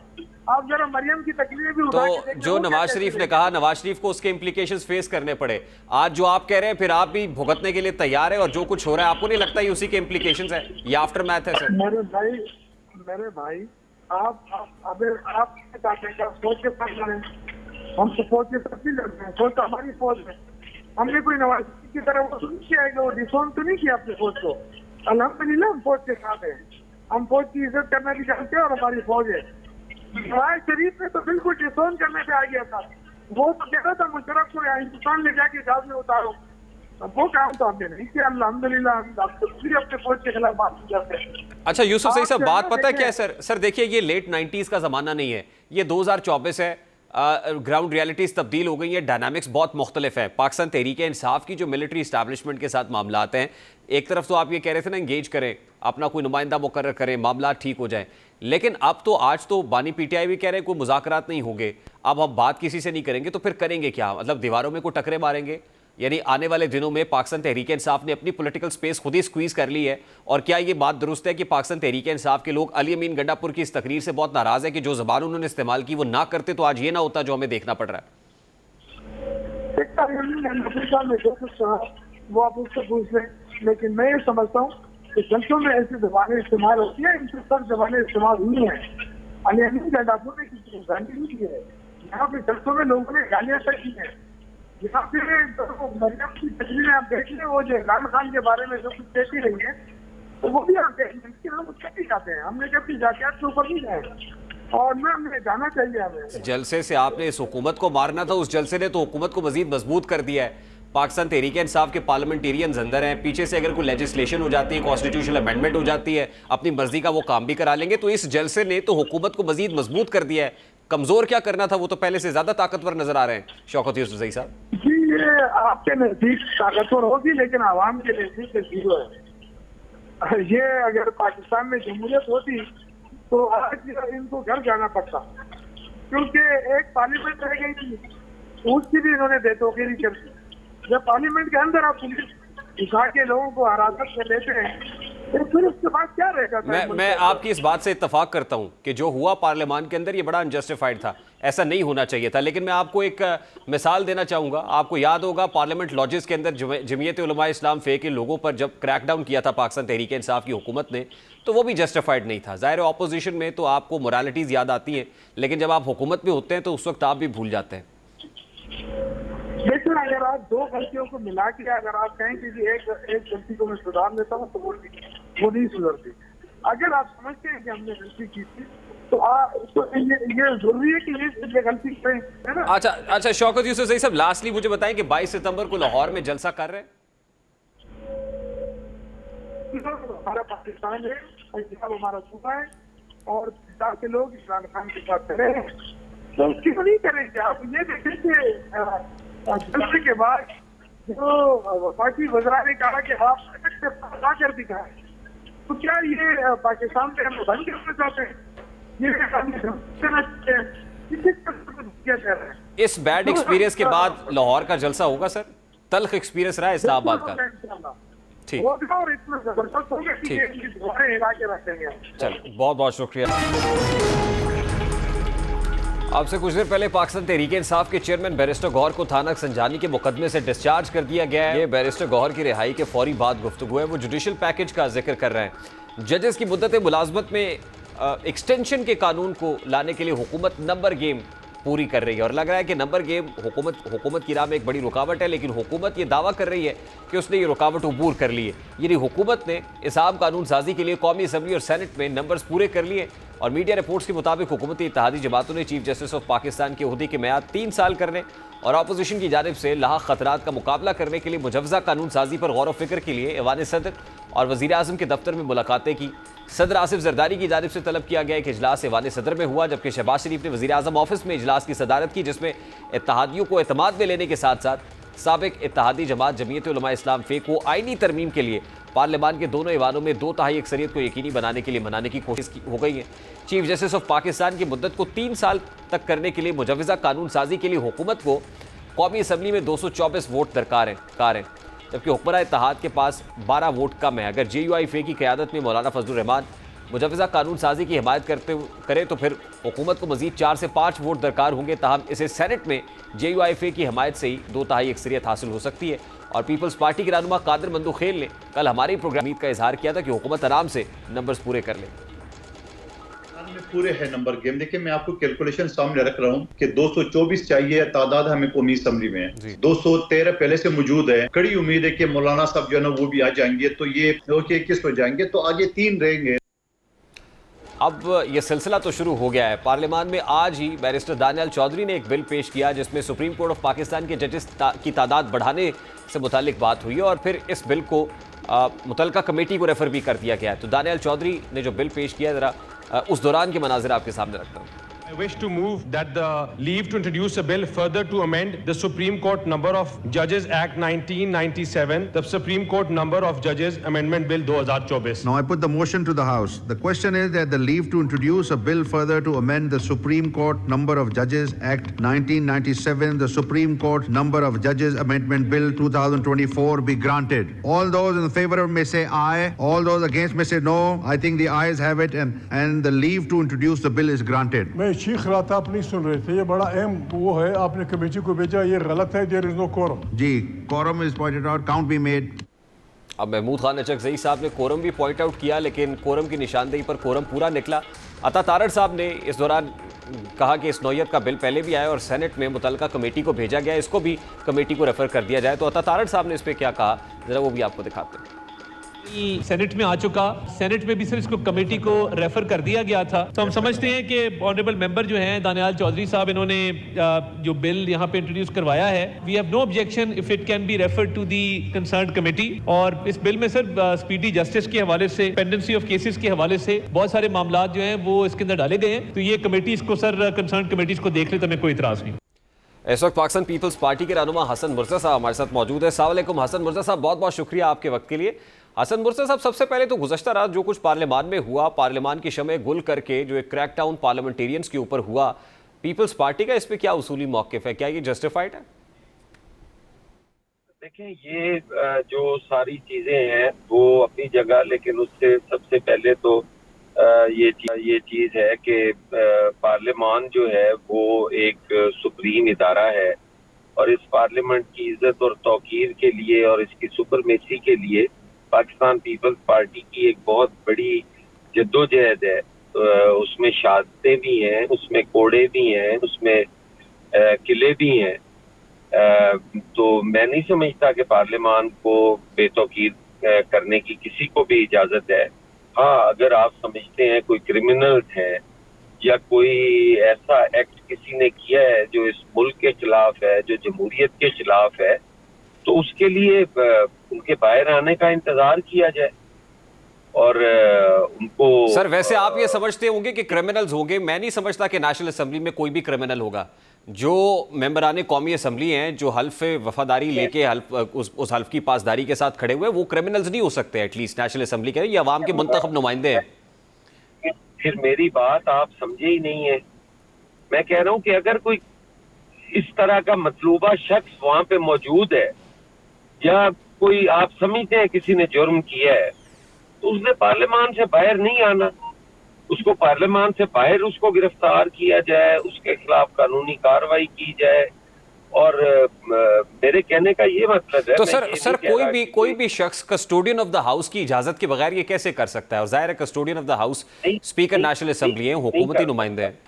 Speaker 6: आप जरा मरियम की तकलीफ भी उठा के
Speaker 1: तो
Speaker 6: देखें,
Speaker 1: जो
Speaker 6: वो क्या
Speaker 1: नवाज
Speaker 6: कहती
Speaker 1: शरीफ
Speaker 6: है।
Speaker 1: ने कहा, नवाज शरीफ को उसके इम्प्लीकेशंस फेस करने पड़े। आज जो आप कह रहे हैं फिर आप भी भुगतने के लिए तैयार है, और जो कुछ हो रहा है आपको नहीं लगता ये उसी के इम्प्लीकेशंस है, ये आफ्टर मैथ है सर?
Speaker 6: मेरे भाई आप चाहते हैं कि आप फौज के साथ लड़ें, हम तो फौज के साथ नहीं लड़ते हैं, फौज तो हमारी फौज है। हमने कोई नवाज शरीफ की तरह वो नहीं किया है कि वो डिसोन तो नहीं किया अपनी फौज को। अल्हम्दुलिल्लाह हम फौज के साथ हैं, हम फौज की इज्जत करना भी जानते हैं और हमारी फौज है। नवाज शरीफ ने तो बिल्कुल डिसोन करने पे आ गया था, वो तो कह रहा था मुशर्रफ को यहाँ हिंदुस्तान ले जाके जहाज में उतारो, वो काम तो हमने नहीं किया। अल्हम्दुलिल्लाह हम अपने फौज के खिलाफ बात नहीं करते।
Speaker 1: अच्छा यूसुफ सही साहब,
Speaker 6: आप
Speaker 1: बात पता है
Speaker 6: देखें-
Speaker 1: क्या है सर? सर देखिए, ये लेट 90s का ज़माना नहीं है, ये 2024 है। ग्राउंड रियलिटीज़ तब्दील हो गई है, डायनामिक्स बहुत मुख्तलिफ है। पाकिस्तान तहरीक इंसाफ की जो मिलिट्री इस्टेब्लिशमेंट के साथ मामला आते हैं, एक तरफ तो आप ये कह रहे थे ना, इंगेज करें, अपना कोई नुमाइंदा मुकर्रर करें, मामला ठीक हो जाए, लेकिन अब तो आज तो बानी पीटीआई भी कह रहे हैं कोई मुज़ाकरात नहीं होंगे। अब हम बात किसी से नहीं करेंगे तो फिर करेंगे क्या? मतलब दीवारों में कोई टकरे मारेंगे? यानी आने वाले दिनों में पाकिस्तान तहरीक इंसाफ ने अपनी पॉलिटिकल स्पेस खुद ही स्क्वीज कर ली है। और क्या ये बात दुरुस्त है कि पाकिस्तान तहरीक इंसाफ के लोग अली अमीन गंडापुर की इस तकरीर से बहुत नाराज है कि जो ज़बान उन्होंने इस्तेमाल की वो ना करते तो आज ये ना होता जो हमें देखना पड़ रहा है?
Speaker 6: वो आप उससे पूछ लें, लेकिन मैं ये समझता हूँ कि जलसों में ऐसी जबानें इस्तेमाल होती है, इनसे सब जबानें इस्तेमाल हुई हैं। अली अमीन गंडापुर ने किसी को गाली नहीं की है, यहाँ पे जलसों में लोगों ने गालियाँ तक की हैं। यहाँ पे मरियम की तस्वीरें आप देख लें, वो जो इमरान खान के बारे में जो कुछ कहती रही है, तो वो भी आप देख लें कि हम उसके भी जाते हैं, हमने कभी जातियात के ऊपर नहीं जाए, और ना हमें जाना चाहिए। हमें
Speaker 1: जलसे से आपने इस हुकूमत को मारना था, उस जलसे ने तो हुकूमत को मजीद मजबूत कर दिया है। पाकिस्तान तहरीक इंसाफ के पार्लियामेंटेरियंस अंदर हैं, पीछे से अगर कोई लेजिस्लेशन हो जाती है, कॉन्स्टिट्यूशनल अमेंडमेंट हो जाती है, अपनी मर्जी का वो काम भी करा लेंगे। तो इस जलसे ने तो हुकूमत को मजीद मजबूत कर दिया है। कमजोर क्या करना था, वो तो पहले से ज्यादा ताकतवर नजर आ रहे हैं। शौकत यूसुफजई साहब
Speaker 6: जी, ये आपके नजदीक ताकतवर होगी, लेकिन आवाम के नजदीक जीरो है। ये अगर पाकिस्तान में जमहूरियत होती तो आज इनको घर जाना पड़ता, क्योंकि एक पार्लियामेंट रह गई थी, उसकी भी इन्होंने बेतौकीरी कर दी। जब पार्लियामेंट के अंदर आप पुलिस उठा के लोगों को हिरासत में लेते हैं, तो फिर उसके बाद क्या रहेगा?
Speaker 1: मैं आपकी इस बात से इत्तफाक करता हूं कि जो हुआ पार्लियामान के अंदर ये बड़ा अनजस्टिफाइड था, ऐसा नहीं होना चाहिए था। लेकिन मैं आपको एक मिसाल देना चाहूंगा। आपको याद होगा पार्लियामेंट लॉजेस के अंदर जमीयत उलमा इस्लाम फे के लोगों पर जब क्रैकडाउन किया था पाकिस्तान तहरीक इंसाफ की हुकूमत ने, तो वो भी जस्टिफाइड नहीं था। ज़ाहिर ऑपोजिशन में तो आपको मोरालिटीज़ याद आती हैं, लेकिन जब आप हुकूमत में होते हैं तो उस वक्त आप भी भूल जाते हैं।
Speaker 6: लेकिन अगर आप दो गलतियों को मिला के अगर आप कहें कि जी एक गलती को मैं सुधार लेता हूँ, तो वो नहीं सुधरती। अगर आप समझते हैं कि हमने गलती की थी, तो ये जरूरी है कि ये गलती करें, है ना?
Speaker 1: अच्छा शौकत यूसुफजई साहब, लास्टली मुझे बताएं कि 22 सितंबर को लाहौर में जलसा कर रहे हैं?
Speaker 6: हमारा पाकिस्तान है, पंजाब हमारा सूबा है, और पंजाब के लोग इमरान खान के साथ खड़े हैं, तो क्यों नहीं करेंगे? आप ये देखें कि जलसे के बाद जो पार्टी वज़रा ने कहा कि आप कर दिखाएं, तो क्या ये पाकिस्तान पे हम बंद करना चाहते हैं?
Speaker 1: इस बैड एक्सपीरियंस के बाद लाहौर का जलसा होगा सर? तल्ख एक्सपीरियंस रहा है इस्लामाबाद का। ठीक, चलो बहुत बहुत शुक्रिया। आपसे कुछ देर पहले पाकिस्तान तहरीक इंसाफ के चेयरमैन बैरिस्टर गौहर को थाना संजानी के मुकदमे से डिस्चार्ज कर दिया गया है। ये बैरिस्टर गौहर की रिहाई के फौरी बाद गुफ्तगू है, वो जुडिशल पैकेज का जिक्र कर रहे हैं। जजेस की मुद्दत मुलाजमत में एक्सटेंशन के कानून को लाने के लिए हुकूमत नंबर गेम पूरी कर रही है, और लग रहा है कि नंबर गेम हुकूमत की राह में एक बड़ी रुकावट है, लेकिन हुकूमत ये दावा कर रही है कि उसने ये रुकावट अबूर कर ली है। यानी हुकूमत ने इस आम कानून साजी के लिए कौमी असम्बली और सेनेट में नंबर्स पूरे कर लिए, और मीडिया रिपोर्ट्स के मुताबिक हुकूमती इत्तेहादी जमातों ने चीफ जस्टिस ऑफ पाकिस्तान के ओहदे की मियाद 3 साल करने और अपोजिशन की जानिब से लाहक खतरात का मुकाबला करने के लिए मुजव्वज़ा कानून साजी पर गौर व फिक्र के लिए ऐवान सदर और वज़ीर आज़म के दफ्तर में मुलाकातें की। सदर आसिफ जरदारी की जानिब से तलब किया गया कि इजलास ऐवान सदर में हुआ, जबकि शहबाज शरीफ ने वज़ीर आज़म ऑफिस में इजलास की सदारत की, जिसमें इत्तेहादियों को एतमाद में लेने के साथ साथ साबिक इत्तेहादी जमात जमीयत उलमा इस्लाम फे को आईनी तरमीम के लिए पार्लियामान के दोनों ऐवानों में 2/3 अक्सरियत को यकीनी बनाने के लिए मनाने की कोशिश हो गई है। चीफ जस्टिस ऑफ पाकिस्तान की मुद्दत को 3 साल तक करने के लिए मुजव्वज़ा कानून साजी के लिए हुकूमत को कौमी असम्बली में 224 वोट दरकार हैं। जबकि हुक्मरान इत्तेहाद के पास 12 वोट कम है। अगर JUIFA की क़यादत में मौलाना फजलुर रहमान मुजव्वज़ा कानून साजी की हिमायत करे तो फिर हुकूमत को मजीद 4 से 5 वोट दरकार होंगे। ताहम इसे सेनेट में JUIFA की हिमायत से ही 2/3 अक्सरियत हासिल हो सकती है। और पीपल्स पार्टी के रहनुमा कादिर मंदूखेल ने कल हमारे प्रोग्राम का इजहार किया था कि हुकूमत आराम से नंबर्स पूरे कर ले।
Speaker 7: पूरे है नंबर गेम। देखिए, मैं आपको कैलकुलेशन सामने रख रहा हूँ कि 224 चाहिए तादाद हमें कौमी असम्बली में, 213 पहले से मौजूद है। कड़ी उम्मीद है कि मौलाना साहब जो है ना वो भी आ जाएंगे, तो ये 21 हो जाएंगे, तो आगे 3 रहेंगे।
Speaker 1: अब ये सिलसिला तो शुरू हो गया है। पार्लियामान में आज ही बैरिस्टर दानियाल चौधरी ने एक बिल पेश किया जिसमें सुप्रीम कोर्ट ऑफ पाकिस्तान के जजेस की तादाद बढ़ाने से मुतालिक बात हुई है और फिर इस बिल को मुतलका कमेटी को रेफर भी कर दिया गया है। तो दानियाल चौधरी ने जो बिल पेश किया, जरा उस दौरान के मनाजिर आपके सामने रखता हूँ।
Speaker 8: I wish to move that the leave to introduce a bill further to amend the Supreme Court Number of Judges Act 1997, the Supreme Court Number of Judges Amendment Bill 2024.
Speaker 9: Now I put the motion to the House. The question is that the leave to introduce a bill further to amend the Supreme Court Number of Judges Act 1997, the Supreme Court Number of Judges Amendment Bill 2024 be granted. All those in favor may say aye. All those against may say no. I think the ayes have it, and the leave to introduce the bill is granted.
Speaker 6: चीख रहा था, आप नहीं सुन रहे थे। ये बड़ा अहम वो है, आपने कमेटी को भेजा, ये गलत है। There is no quorum.
Speaker 9: जी, quorum is pointed out, count be made.
Speaker 1: अब महमूद खान अचकज़ई साहब ने कोरम भी पॉइंट आउट किया, लेकिन कोरम की निशानदेही पर कोरम पूरा निकला। अता तारड़ साहब ने इस दौरान कहा कि इस नौयत का बिल पहले भी आया और सेनेट में मुतलका कमेटी को भेजा गया, इसको भी कमेटी को रेफर कर दिया जाए। तो अता तारड़ साहब ने इस पर क्या कहा, जरा वो भी आपको दिखाते हैं।
Speaker 10: सेनेट में आ चुका, सेनेट में भी सिर्फ इसको कमेटी को रेफर कर दिया गया था। तो हम समझते हैं कि ऑनरेबल मेंबर जो हैं दानियाल चौधरी साहब, इन्होंने जो बिल यहाँ पे इंट्रोड्यूस करवाया है, we have no objection if it can be referred to the concerned committee. और इस बिल में सर स्पीडी जस्टिस के हवाले से, पेंडेंसी ऑफ केसेस के हवाले से बहुत सारे मामला जो हैं वो इसके अंदर डाले गए हैं। तो ये कमेटी इसको सर कंसर्न्ड कमेटी इसको देख ले, तो हमें कोई इतराज नहीं।
Speaker 1: इस वक्त पाकिस्तान पीपल्स पार्टी के रहनुमा हसन मुर्तज़ा साहब हमारे साथ मौजूद है। अस्सलाम वालेकुम हसन मुर्तज़ा साहब, बहुत बहुत शुक्रिया आपके वक्त के लिए। हसन मुर्तज़ा साहब, सबसे पहले तो गुज़श्ता रात जो कुछ पार्लियामान में हुआ, पार्लियामान की शमए गुल करके जो एक क्रैकडाउन पार्लियामेंटेरियंस के ऊपर हुआ, पीपल्स पार्टी का इस पे क्या उसूली मौक़िफ़ है? क्या ये जस्टिफाइड है?
Speaker 11: देखें, ये जो सारी चीज़ें हैं वो अपनी जगह, लेकिन उससे सबसे पहले तो ये चीज़ है कि पार्लियामान जो है वो एक सुप्रीम इदारा है और इस पार्लियामेंट की इज्जत और तौकीर के लिए और इसकी सुपरमेसी के लिए पाकिस्तान पीपल्स पार्टी की एक बहुत बड़ी जद्दोजहद है। उसमें शहादतें भी हैं, उसमें कोड़े भी हैं, उसमें किले भी हैं। तो मैं नहीं समझता कि पार्लियामान को बेतौकीर करने की किसी को भी इजाज़त है। हाँ, अगर आप समझते हैं कोई क्रिमिनल है या कोई ऐसा एक्ट किसी ने किया है जो इस मुल्क के खिलाफ है, जो जमहूरियत के खिलाफ है, तो उसके लिए उनके बाहर आने का इंतजार किया जाए और उनको।
Speaker 1: सर, वैसे आप ये समझते होंगे कि क्रिमिनल्स होंगे? मैं नहीं समझता कि नेशनल असेंबली में कोई भी क्रिमिनल होगा। जो मेंबरान कौमी असम्बली हैं, जो हल्फ वफादारी लेके उस हल्फ की पासदारी के साथ खड़े हुए, वो क्रिमिनल्स नहीं हो सकते एटलीस्ट नेशनल असेंबली के। ये अवाम के मुंतखब नुमाइंदे हैं।
Speaker 11: फिर मेरी बात आप समझे ही नहीं है। मैं कह रहा हूँ कि अगर कोई इस तरह का मतलूबा शख्स वहां पे मौजूद है या कोई आप समझते हैं किसी ने जुर्म किया है, तो उसने पार्लियामान से बाहर नहीं आना, उसको पार्लियामान से बाहर उसको गिरफ्तार किया जाए, उसके खिलाफ कानूनी कार्रवाई की जाए। और मेरे कहने का ये मतलब है,
Speaker 1: तो सर कोई भी शख्स कस्टोडियन ऑफ द हाउस की इजाजत के बगैर ये कैसे कर सकता है? और जाहिर है custodian of the house speaker national assembly है, हुकूमती नुमाइंदे हैं।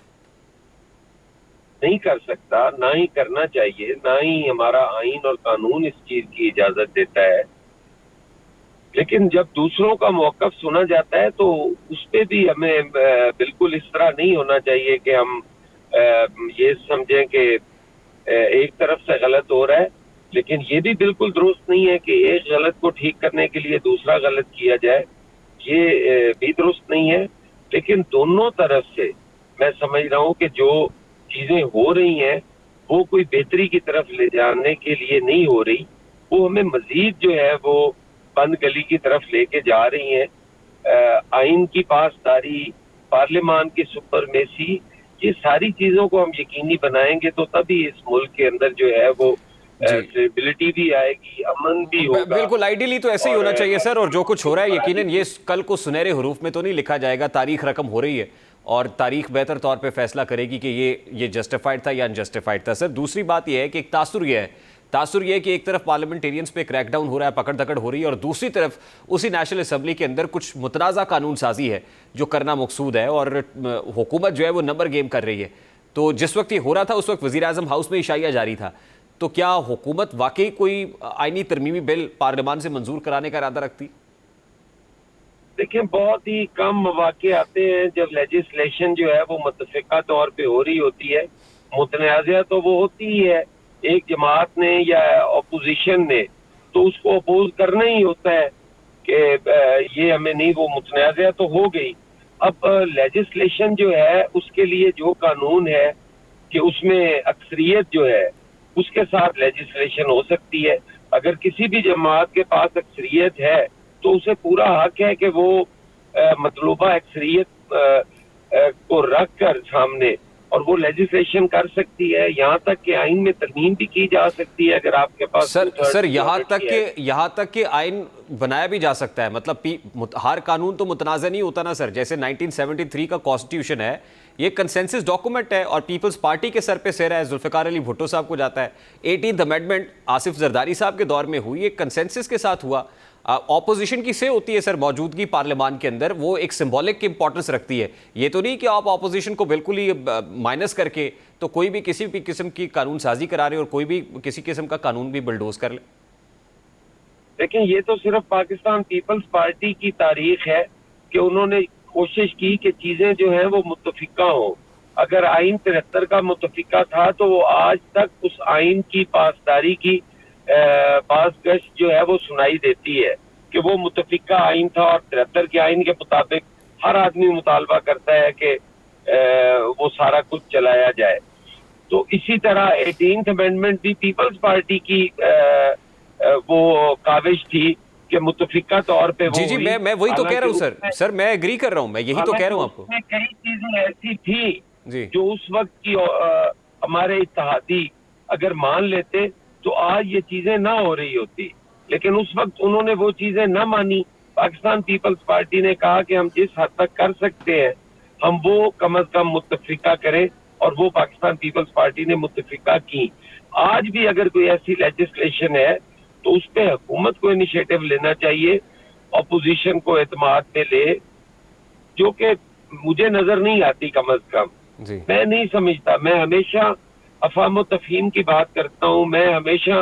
Speaker 11: नहीं कर सकता, ना ही करना चाहिए, ना ही हमारा आईन और कानून इस चीज की इजाजत देता है। लेकिन जब दूसरों का मौक़िफ़ सुना जाता है तो उस पे भी हमें बिल्कुल इस तरह नहीं होना चाहिए कि हम ये समझें कि एक तरफ से गलत हो रहा है, लेकिन ये भी बिल्कुल दुरुस्त नहीं है कि एक गलत को ठीक करने के लिए दूसरा गलत किया जाए। ये भी दुरुस्त नहीं है। लेकिन दोनों तरफ से मैं समझ रहा हूँ कि जो चीजें हो रही हैं वो कोई बेहतरी की तरफ ले जाने के लिए नहीं हो रही, वो हमें मजीद जो है वो बंद गली की तरफ लेके जा रही हैं। आइन की पासदारी, पार्लियामान की सुपरमेसी, ये सारी चीजों को हम यकीनी बनाएंगे तो तभी इस मुल्क के अंदर जो है वो स्टेबिलिटी भी आएगी, अमन भी होगा।
Speaker 1: बिल्कुल, आइडियली तो ऐसे ही होना चाहिए सर। और जो कुछ हो रहा है यकीनन ये कल को सुनहरे हरूफ में तो नहीं लिखा जाएगा, तारीख रकम हो रही है और तारीख बेहतर तौर पे फैसला करेगी कि ये जस्टिफाइड था या अनजस्टिफाइड था। सर दूसरी बात यह है कि एक तासुर यह है कि एक तरफ पार्लियामेंटेरियंस पे क्रैकडाउन हो रहा है, पकड़ दकड़ हो रही है, और दूसरी तरफ उसी नेशनल असेंबली के अंदर कुछ मुतनाज़ा कानून साजी है जो करना मकसूद है, और हुकूमत जो है वो नंबर गेम कर रही है। तो जिस वक्त ये हो रहा था उस वक्त वज़ीर आज़म हाउस में इशाइया जारी था, तो क्या हुकूमत वाकई कोई आईनी तरमीमी बिल पार्लियामान से मंजूर कराने का इरादा रखती?
Speaker 11: देखिए, बहुत ही कम मौके आते हैं जब लेजिस्लेशन जो है वो मुतफ़िका तौर पे हो रही होती है। मुतनाज़ा तो वो होती ही है, एक जमात ने या अपोजिशन ने तो उसको अपोज करना ही होता है कि ये हमें नहीं, वो मुतनाज़ा तो हो गई। अब लेजिस्लेशन जो है उसके लिए जो कानून है कि उसमें अक्सरियत जो है उसके साथ लेजिस्लेशन हो सकती है। अगर किसी भी जमात के पास अक्सरियत है तो उसे पूरा हक है कि वो मतलूबा अक्सरियत को रख कर सामने और वो लेजिस्लेशन कर सकती है। यहाँ तक कि आइन में तरमीम भी की जा सकती है अगर आपके पास
Speaker 1: सर यहाँ तक कि आइन बनाया भी जा सकता है। मतलब हर कानून तो मुतनाज़ा नहीं होता ना सर। जैसे 1973 का कॉन्स्टिट्यूशन है, ये कंसेंसस डॉक्यूमेंट है और पीपल्स पार्टी के सर पे सिर है, जुल्फ़िकार अली भुट्टो साहब को जाता है। 18th अमेंडमेंट आसिफ जरदारी साहब के दौर में हुई, एक कंसेंसस के साथ हुआ। ऑपोजिशन की से होती है सर मौजूदगी पार्लियामान के अंदर, वो एक सिंबॉलिक इंपॉर्टेंस रखती है। ये तो नहीं कि आप ऑपोजिशन को बिल्कुल ही माइनस करके तो कोई भी किसी भी किस्म की कानून साजी करा रहे और कोई भी किसी किस्म का कानून भी बुलडोज कर ले।
Speaker 11: लेकिन ये तो सिर्फ पाकिस्तान पीपल्स पार्टी की तारीख है कि उन्होंने कोशिश की कि चीजें जो है वो मुत्तफिका हो। अगर आइन 73 का मुत्तफिका था तो वो आज तक उस आइन की पासदारी की बाज़गश्त जो है वो सुनाई देती है कि वो मुत्तफिका आइन था और 73 के आइन के मुताबिक हर आदमी मुतालबा करता है कि वो सारा कुछ चलाया जाए। तो इसी तरह 18th अमेंडमेंट भी पीपल्स पार्टी की वो काविश थी कि मुत्तफिका तौर पे वो
Speaker 1: जी मैं वही तो कह रहा हूँ सर मैं एग्री कर रहा हूँ, मैं यही तो कह रहा हूँ आपको।
Speaker 11: कई चीजें ऐसी थी
Speaker 1: जी
Speaker 11: जो उस वक्त की हमारे इत्तेहादी अगर मान लेते तो आज ये चीजें ना हो रही होती, लेकिन उस वक्त उन्होंने वो चीजें ना मानी। पाकिस्तान पीपल्स पार्टी ने कहा कि हम जिस हद तक कर सकते हैं हम वो कम अज कम मुत्तफिका करें, और वो पाकिस्तान पीपल्स पार्टी ने मुत्तफिका की। आज भी अगर कोई ऐसी लेजिस्लेशन है तो उस पर हुकूमत को इनिशिएटिव लेना चाहिए, अपोजिशन को एतमाद में ले, जो कि मुझे नजर नहीं आती कम अज कम। मैं नहीं समझता, मैं हमेशा अफाम तफहीम की बात करता हूँ। मैं हमेशा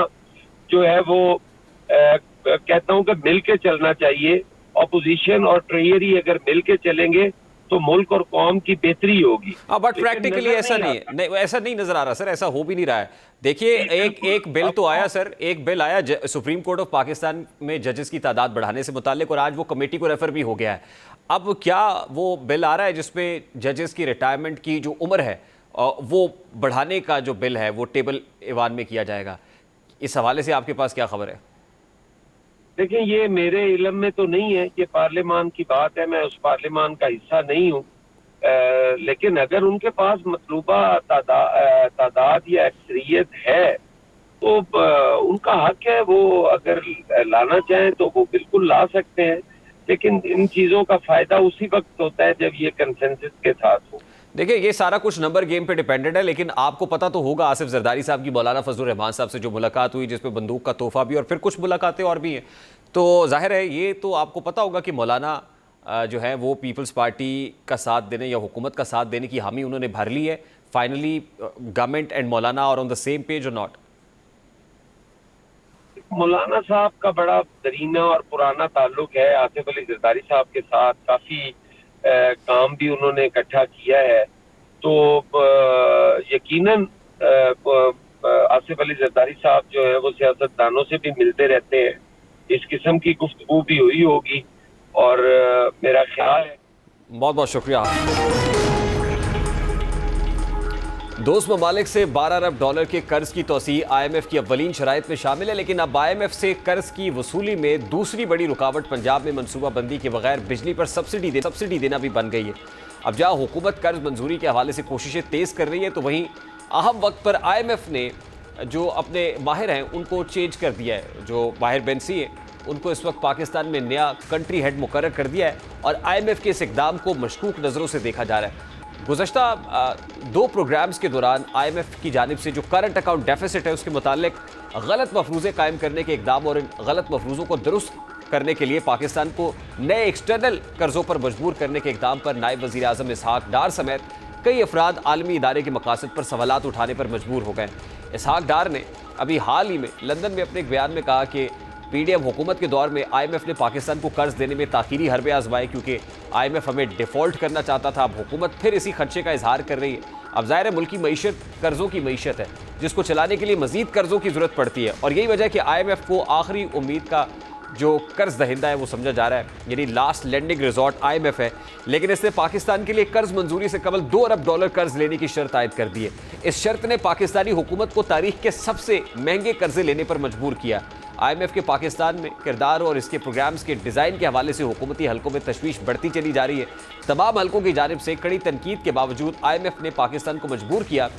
Speaker 11: जो है वो कहता हूँ कि मिल के चलना चाहिए। अपोजिशन और ट्रेयरी अगर मिल के चलेंगे तो मुल्क और कौम की बेहतरी होगी।
Speaker 1: बट प्रैक्टिकली ऐसा नहीं, ऐसा नहीं नजर आ रहा सर, ऐसा हो भी नहीं रहा है। देखिए एक बिल तो आया सर, एक बिल आया सुप्रीम कोर्ट ऑफ पाकिस्तान में जजेस की तादाद बढ़ाने से मुताल्लिक, और आज वो कमेटी को रेफर भी हो गया है। अब क्या वो बिल आ रहा है जिसमें जजेस की रिटायरमेंट की जो उम्र है वो बढ़ाने का जो बिल है वो टेबल ईवान में किया जाएगा? इस हवाले से आपके पास क्या खबर है?
Speaker 11: देखिए, ये मेरे इल्म में तो नहीं है, ये पार्लियामान की बात है, मैं उस पार्लियामान का हिस्सा नहीं हूँ। लेकिन अगर उनके पास मतलूबा तादाद या अक्सरियत है तो उनका हक है, वो अगर लाना चाहें तो वो बिल्कुल ला सकते हैं। लेकिन इन चीज़ों का फ़ायदा उसी वक्त होता है जब ये कंसेंसस के साथ हो।
Speaker 1: देखिए, ये सारा कुछ नंबर गेम पे डिपेंडेंट है, लेकिन आपको पता तो होगा आसिफ जरदारी साहब की मौलाना फजलुर रहमान साहब से जो मुलाकात हुई जिसमें बंदूक का तोहफा भी और फिर कुछ मुलाकातें और भी हैं, तो जाहिर है ये तो आपको पता होगा कि मौलाना जो है वो पीपल्स पार्टी का साथ देने या हुकूमत का साथ देने की हामी उन्होंने भर ली है। फाइनली गवर्नमेंट एंड मौलाना और ऑन द सेम पेज और नॉट?
Speaker 11: मौलाना साहब का बड़ा दरीना और पुराना ताल्लुक है आसिफ अली जरदारी साहब के साथ, काफ़ी काम भी उन्होंने इकट्ठा किया है। तो यकीनन आसिफ अली जरदारी साहब जो है वो सियासतदानों से भी मिलते रहते हैं, इस किस्म की गुफ्तगू भी हुई होगी और मेरा ख्याल है।
Speaker 1: बहुत बहुत शुक्रिया। दोस्त ममालिक से 12 अरब डॉलर के कर्ज की तोसी IMF की अव्वलीन शराइत में शामिल है, लेकिन अब IMF से कर्ज की वसूली में दूसरी बड़ी रुकावट पंजाब में मनसूबाबंदी के बगैर बिजली पर सब्सिडी देना भी बन गई है। अब जहाँ हुकूमत कर्ज मंजूरी के हवाले से कोशिशें तेज़ कर रही है, तो वहीं अहम वक्त पर IMF ने जो अपने माहिर हैं उनको चेंज कर दिया है। जो माहिर बेंसी है उनको इस वक्त पाकिस्तान में नया कंट्री हेड मुकर्रर कर दिया है और IMF के इस इकदाम को मशकूक नज़रों से देखा जा रहा है। गुज़श्ता 2 प्रोग्राम्स के दौरान IMF की जानिब से जो करंट अकाउंट डेफिसिट है उसके मुतालिक गलत मफरूज़े कायम करने के इकदाम और इन गलत मफरूज़ों को दुरुस्त करने के लिए पाकिस्तान को नए एक्सटर्नल कर्ज़ों पर मजबूर करने के इकदाम पर नायब वज़ीर आज़म इसहाक डार समेत कई अफराद आलमी इदारे के मकासद पर सवालात उठाने पर मजबूर हो गए। इसहाक डार ने अभी हाल ही में लंदन में अपने एक बयान में कहा कि PDM हुकूमत के दौर में IMF ने पाकिस्तान को कर्ज देने में ताखीरी हरबे आजमाए क्योंकि IMF हमें डिफ़ॉल्ट करना चाहता था। अब हुकूमत फिर इसी खर्चे का इजहार कर रही है। अब ज़ाहिर है मुल्की मईशत कर्ज़ों की मईशत है जिसको चलाने के लिए मज़ीद कर्ज़ों की ज़रूरत पड़ती है और यही वजह है कि IMF को आखिरी उम्मीद का जो कर्ज दहिंदा है वो समझा जा रहा है, यानी लास्ट लैंडिंग रिजॉर्ट IMF है। लेकिन इसने पाकिस्तान के लिए कर्ज मंजूरी से कबल $2 अरब कर्ज लेने की शर्त आयद कर दी है। इस शर्त ने पाकिस्तानी हुकूमत को तारीख के सबसे महंगे कर्जे लेने पर मजबूर किया। IMF के पाकिस्तान में किरदार और इसके प्रोग्राम्स के डिज़ाइन के हवाले से हुकूमती हलकों में तशवीश बढ़ती चली जा रही है। तमाम हलकों की जानिब से कड़ी तनकीद के बावजूद IMF ने पाकिस्तान को मजबूर किया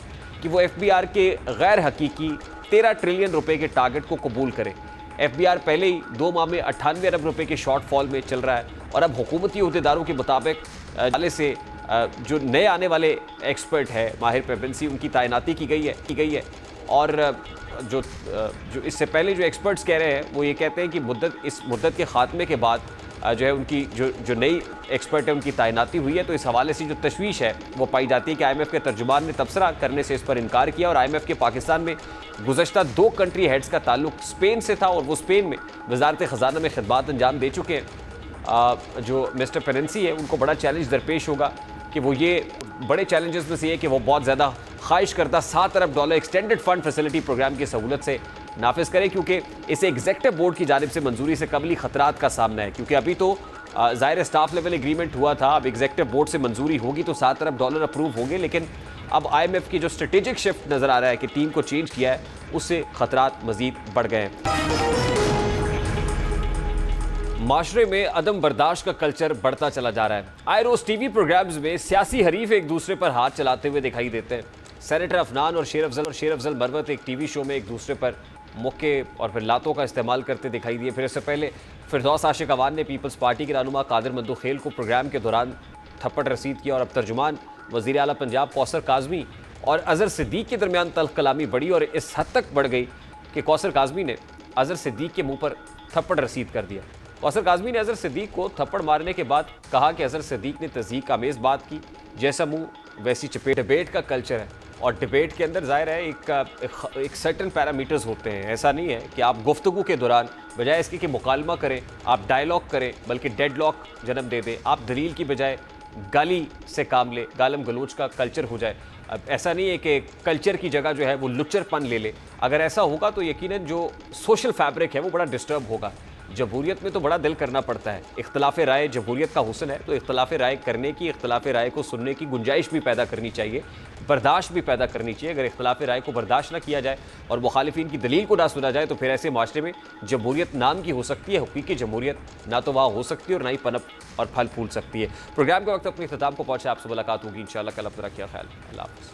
Speaker 1: कि वो FBR के गैर हकीकी 13 ट्रिलियन रुपए के टारगेट को कबूल करे। FBR पहले ही 2 माह में 98 अरब रुपए के शॉर्टफॉल में चल रहा है और अब हुकूमती अहदेदारों के मुताबिक हाले से जो नए आने वाले एक्सपर्ट है माहिर पेबेंसी उनकी तैनाती की गई है और जो इससे पहले जो एक्सपर्ट्स कह रहे हैं वो ये कहते हैं कि इस मुद्दत के ख़ात्मे के बाद जो है उनकी जो नई एक्सपर्ट है उनकी तैनाती हुई है। तो इस हवाले से जो तशवीश है वो पाई जाती है कि IMF के तर्जुमान ने तबसरा करने से इस पर इनकार किया और IMF के पाकिस्तान में गुज़श्ता 2 कंट्री हेड्स का ताल्लुक स्पेन से था और वो स्पेन में वजारत ख़जाना में खिदमात अंजाम दे चुके हैं। जो मिस्टर पेरेंसी है उनको बड़ा चैलेंज दरपेश होगा कि वो ये बड़े चैलेंजेस में से ये कि वो बहुत ज़्यादा ख्वाहिश करता $7 अरब एक्सटेंडेड फंड फैसिलिटी प्रोग्राम की सहूलत से नाफिज करें क्योंकि इसे एग्जेक्टिव बोर्ड की जानिब से मंजूरी से कबली खतरात का सामना है। क्योंकि अभी तो ज़ाहिर स्टाफ लेवल एग्रीमेंट हुआ था, अब एग्जेक्टिव बोर्ड से मंजूरी होगी तो $7 अरब अप्रूव होंगे, लेकिन अब IMF की जो स्ट्रेटेजिक शिफ्ट नज़र आ रहा है कि टीम को चेंज किया है उससे खतरात मज़ीद बढ़ गए हैं। माशरे में अदम बर्दाश्त का कल्चर बढ़ता चला जा रहा है। आए रोज़ TV प्रोग्राम्स में सियासी हरीफ एक दूसरे पर हाथ चलाते हुए दिखाई देते हैं। सेनेटर अफनान और शेर अफजल मरवत एक TV शो में एक दूसरे पर मुक्के और फिर लातों का इस्तेमाल करते दिखाई दिए। फिर इससे पहले फिरदौस आशिक अवान ने पीपल्स पार्टी के रहनुमा कादिर मंदुखेल को प्रोग्राम के दौरान थप्पड़ रसीद किया और अब तर्जुमान वज़ीर आला पंजाब कौसर काज़मी और अज़हर सिद्दीक़ के दरमियान तल्ख़ कलामी बढ़ी और इस हद तक बढ़ गई कि कौसर काज़मी ने अज़हर सिद्दीक़ के मुँह पर थप्पड़ रसीद कर दिया। कौसर काज़मी ने अज़हर सिद्दीक़ को थप्पड़ मारने के बाद कहा कि अज़हर सिद्दीक़ ने तज़हीक आमेज़ बात की, जैसा मुँह वैसी चपेट। डिबेट का कल्चर है और डिबेट के अंदर ज़ाहिर है एक सर्टन पैरामीटर्स होते हैं। ऐसा नहीं है कि आप गुफ्तगू के दौरान बजाय इसके कि मुकालमा करें आप डायलॉग करें बल्कि डेडलॉक जन्म दे दें। आप दलील की बजाय गाली से काम ले, गालम गलोच का कल्चर हो जाए। अब ऐसा नहीं है कि कल्चर की जगह जो है वो लुच्चरपन ले ले। अगर ऐसा होगा तो यकीनन जो सोशल फैब्रिक है वो बड़ा डिस्टर्ब होगा। जमहूरियत में तो बड़ा दिल करना पड़ता है। इख्तलाफ राय जमहूरियत का हुस्न है, तो इख्तलाफ राय करने की, इख्तलाफ राय को सुनने की गुंजाइश भी पैदा करनी चाहिए, बर्दाश्त भी पैदा करनी चाहिए। अगर इख्तलाफ राय को बर्दाश्त ना किया जाए और मुखालिफिन की दलील को ना सुना जाए तो फिर ऐसे माशरे में जमहूरियत नाम की हो सकती है, हकीकी जमहूरियत ना तो वहाँ हो सकती है और ना ही पनप और फल फूल सकती है। प्रोग्राम के वक्त अपने इख्तिताम को पहुँचे, आपसे मुलाकात होगी इंशाअल्लाह कल। अपना रखिए ख्याल। अल्लाह हाफ़िज़।